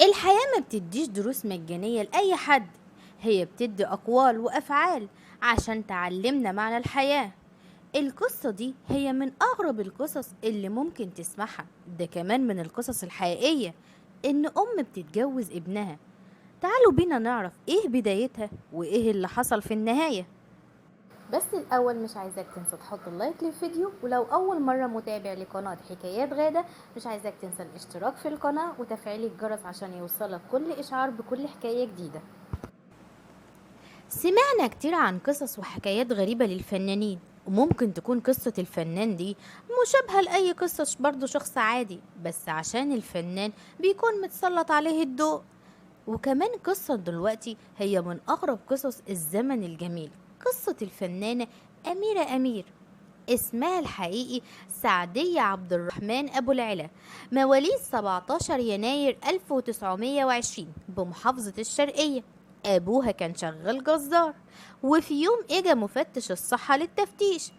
الحياة ما بتديش دروس مجانية لأي حد، هي بتدي أقوال وأفعال عشان تعلمنا معنى الحياة. القصة دي هي من أغرب القصص اللي ممكن تسمعها، ده كمان من القصص الحقيقية إن أم بتتجوز ابنها. تعالوا بينا نعرف إيه بدايتها وإيه اللي حصل في النهاية. بس الأول مش عايزاك تنسى تحط اللايك للفيديو، ولو أول مرة متابع لقناة حكايات غادة مش عايزاك تنسى الاشتراك في القناة وتفعيل الجرس عشان يوصلك كل إشعار بكل حكاية جديدة. سمعنا كتير عن قصص وحكايات غريبة للفنانين، وممكن تكون قصة الفنان دي مشابهة لأي قصة برضه شخص عادي، بس عشان الفنان بيكون متسلط عليه الضوء. وكمان قصة دلوقتي هي من أغرب قصص الزمن الجميل، قصة الفنانة أميرة أمير. اسمها الحقيقي سعدية عبد الرحمن أبو العلا، مواليد 17 يناير 1920 بمحافظة الشرقية. أبوها كان شغال جزار، وفي يوم إجا مفتش الصحة للتفتيش،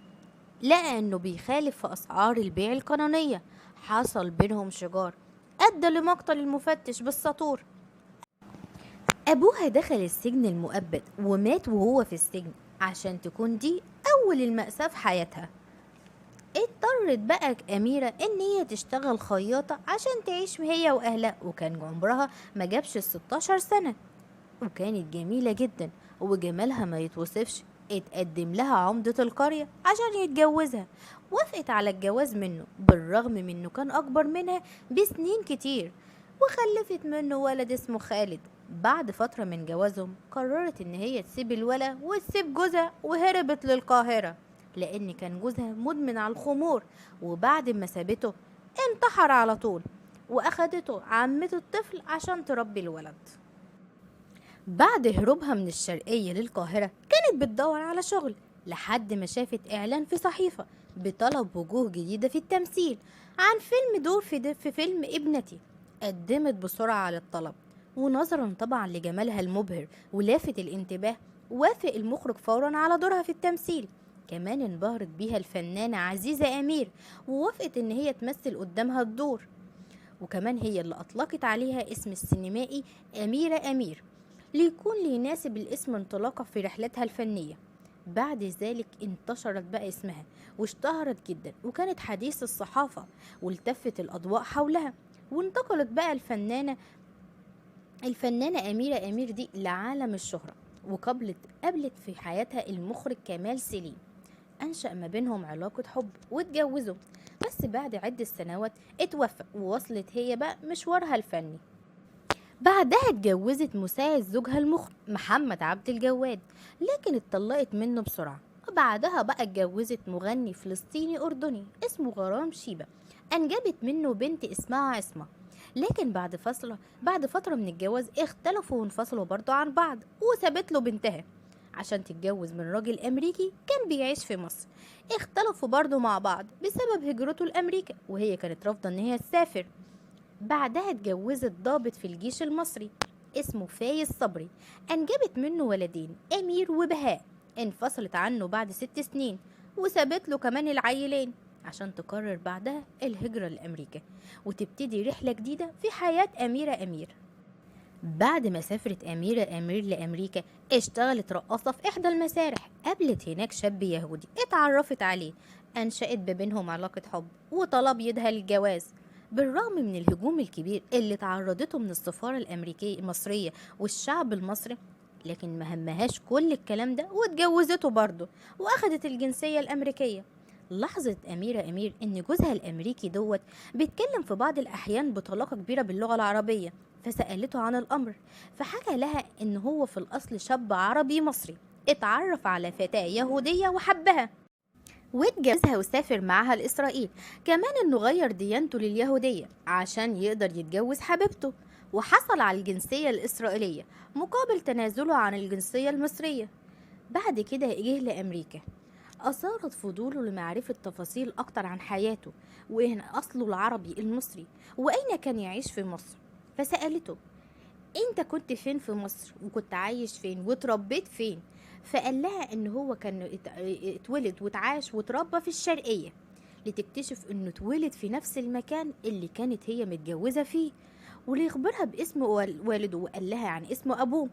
لقى إنه بيخالف في أسعار البيع القانونية. حصل بينهم شجار أدى لمقتل المفتش بالسطور. أبوها دخل السجن المؤبد ومات وهو في السجن، عشان تكون دي أول المأساة في حياتها. اضطرت بقى أميرة إن هي تشتغل خياطة عشان تعيش هي وأهلها، وكان عمرها ما جابش ال16 سنة، وكانت جميلة جدا وجمالها ما يتوصفش. اتقدم لها عمدة القرية عشان يتجوزها، وافقت على الجواز منه بالرغم من انه كان اكبر منها بسنين كتير، وخلفت منه ولد اسمه خالد. بعد فترة من جوازهم قررت ان هي تسيب الولد وتسيب جوزها وهربت للقاهرة، لان كان جوزها مدمن على الخمور. وبعد ما سابته انتحر على طول، واخدته عمته الطفل عشان تربي الولد. بعد هروبها من الشرقية للقاهرة كانت بتدور على شغل، لحد ما شافت إعلان في صحيفة بطلب وجوه جديدة في التمثيل عن فيلم دور في فيلم ابنتي. قدمت بسرعة على الطلب، ونظرا طبعا لجمالها المبهر ولافت الانتباه وافق المخرج فورا على دورها في التمثيل. كمان انبهرت بيها الفنانة عزيزة أمير، ووافقت إن هي تمثل قدامها الدور. وكمان هي اللي أطلقت عليها اسم السينمائي أميرة أمير، ليكون ليناسب الاسم انطلاقة في رحلتها الفنية. بعد ذلك انتشرت بقى اسمها واشتهرت جدا، وكانت حديث الصحافة، والتفت الأضواء حولها. وانتقلت بقى الفنانة أميرة أمير دي لعالم الشهرة، قابلت في حياتها المخرج كمال سليم. أنشأ ما بينهم علاقة حب واتجوزوا، بس بعد عدة سنوات اتوفى، ووصلت هي بقى مشوارها الفني. بعدها اتجوزت مساعد زوجها المخرج محمد عبد الجواد، لكن اتطلقت منه بسرعة. وبعدها بقى اتجوزت مغني فلسطيني أردني اسمه غرام شيبة، أنجبت منه بنت اسمها عصمة. لكن بعد فترة من الجواز اختلفوا وانفصلوا برضو عن بعض، وسابت له بنتها عشان تتجوز من راجل أمريكي كان بيعيش في مصر. اختلفوا برضو مع بعض بسبب هجرته لأمريكا، وهي كانت رافضة إن هي تسافر. بعدها اتجوزت ضابط في الجيش المصري اسمه فايز صبري، أنجبت منه ولدين أمير وبهاء. انفصلت عنه بعد 6 سنين، وسابت له كمان العيلين عشان تقرر بعدها الهجرة لأمريكا، وتبتدي رحلة جديدة في حياة أميرة أمير. بعد ما سافرت أميرة أمير لأمريكا اشتغلت رقاصة في إحدى المسارح. قابلت هناك شاب يهودي اتعرفت عليه، أنشأت بينهم علاقة حب وطلب يدها للجواز. بالرغم من الهجوم الكبير اللي تعرضته من السفارة الأمريكية المصرية والشعب المصري، لكن ما همهاش كل الكلام ده واتجوزته برضه، وأخدت الجنسية الأمريكية. لاحظت أميرة أمير إن جوزها الأمريكي دوت بيتكلم في بعض الأحيان بطلاقة كبيرة باللغة العربية، فسألته عن الأمر. فحكى لها إن هو في الأصل شاب عربي مصري اتعرف على فتاة يهودية وحبها واتجوزها وسافر معاها لإسرائيل. كمان إنه غير ديانته لليهودية عشان يقدر يتجوز حبيبته، وحصل على الجنسية الإسرائيلية مقابل تنازله عن الجنسية المصرية. بعد كده جه لأمريكا، أثارت فضوله لمعرفة تفاصيل أكتر عن حياته، وإن أصله العربي المصري، وأين كان يعيش في مصر. فسألته: أنت كنت فين في مصر، وكنت عايش فين، واتربيت فين؟ فقال لها إن هو كان اتولد واتعاش واتربى في الشرقية، لتكتشف إنه اتولد في نفس المكان اللي كانت هي متجوزة فيه. وليخبرها باسم والده، وقال لها عن اسم أبوه،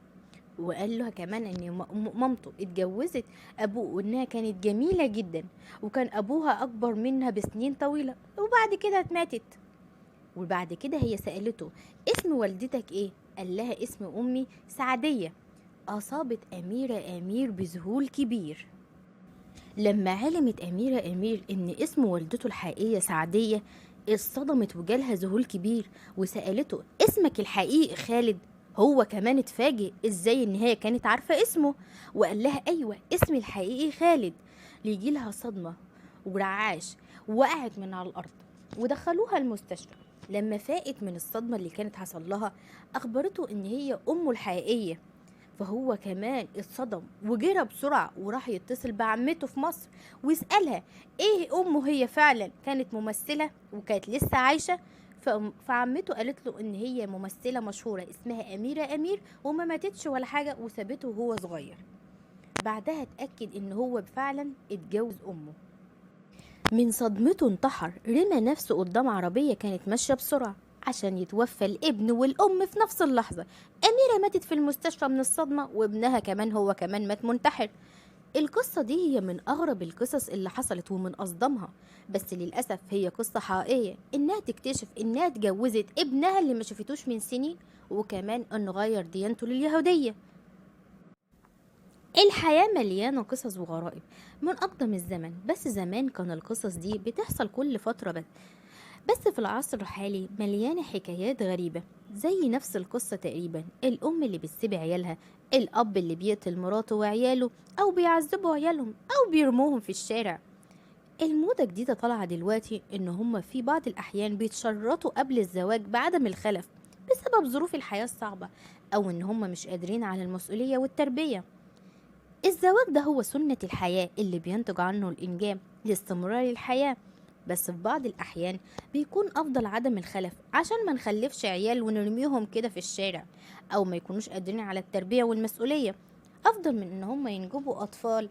وقال لها كمان ان مامته اتجوزت ابوه وانها كانت جميلة جدا، وكان ابوها اكبر منها بسنين طويلة، وبعد كده ماتت. وبعد كده هي سألته اسم والدتك ايه؟ قال لها اسم امي سعدية. اصابت اميرة امير بذهول كبير لما علمت أميرة أمير إن اسم والدته الحقيقية سعدية. اصطدمت وجالها ذهول كبير، وسألته اسمك الحقيقي خالد؟ هو كمان اتفاجئ ازاي ان هي كانت عارفة اسمه، وقال لها ايوه اسمي الحقيقي خالد. ليجي لها صدمة ورعاش، وقعت من على الارض ودخلوها المستشفى. لما فاقت من الصدمة اللي كانت حصل لها، اخبرته ان هي امه الحقيقية. فهو كمان اتصدم وجرى بسرعة وراح يتصل بعمته في مصر ويسألها ايه امه هي فعلا كانت ممثلة وكانت لسه عايشة. فعمته قالت له ان هي ممثلة مشهورة اسمها أميرة أمير، وما ماتتش ولا حاجة وسابته وهو صغير. بعدها اتأكد ان هو فعلا اتجوز امه. من صدمته انتحر، رمى نفسه قدام عربية كانت ماشية بسرعة عشان يتوفى الابن والأم في نفس اللحظة. أميرة ماتت في المستشفى من الصدمة، وابنها كمان هو كمان مات منتحر. القصة دي هي من أغرب القصص اللي حصلت ومن أصدمها، بس للأسف هي قصة حقيقية، إنها تكتشف إنها اتجوزت ابنها اللي ما شافتوش من سنين، وكمان إنه غير ديانته لليهودية. الحياة مليانة قصص وغرائب من أقدم الزمن، بس زمان كان القصص دي بتحصل كل فترة بس في العصر الحالي مليانة حكايات غريبة، زي نفس القصة تقريبا، الأم اللي بتسيب عيالها، الأب اللي بيقتل مراته وعياله أو بيعذبوا عيالهم أو بيرموهم في الشارع. الموضة جديدة طالعة دلوقتي إن هما في بعض الأحيان بيتشرطوا قبل الزواج بعدم الخلف بسبب ظروف الحياة الصعبة، أو إن هما مش قادرين على المسؤولية والتربية. الزواج ده هو سنة الحياة اللي بينتج عنه الإنجاب لاستمرار الحياة، بس في بعض الأحيان بيكون أفضل عدم الخلف عشان ما نخلفش عيال ونرميهم كده في الشارع، أو ما يكونوش قادرين على التربية والمسؤولية، أفضل من إن هم ينجبوا أطفال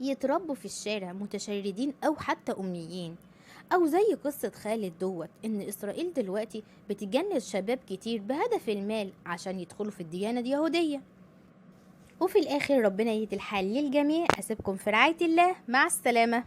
يتربوا في الشارع متشردين أو حتى أمنيين. أو زي قصة خالد دوت، إن إسرائيل دلوقتي بتجند شباب كتير بهدف المال عشان يدخلوا في الديانة اليهودية. وفي الآخر ربنا يهدي الحال للجميع. أسيبكم في رعاية الله، مع السلامة.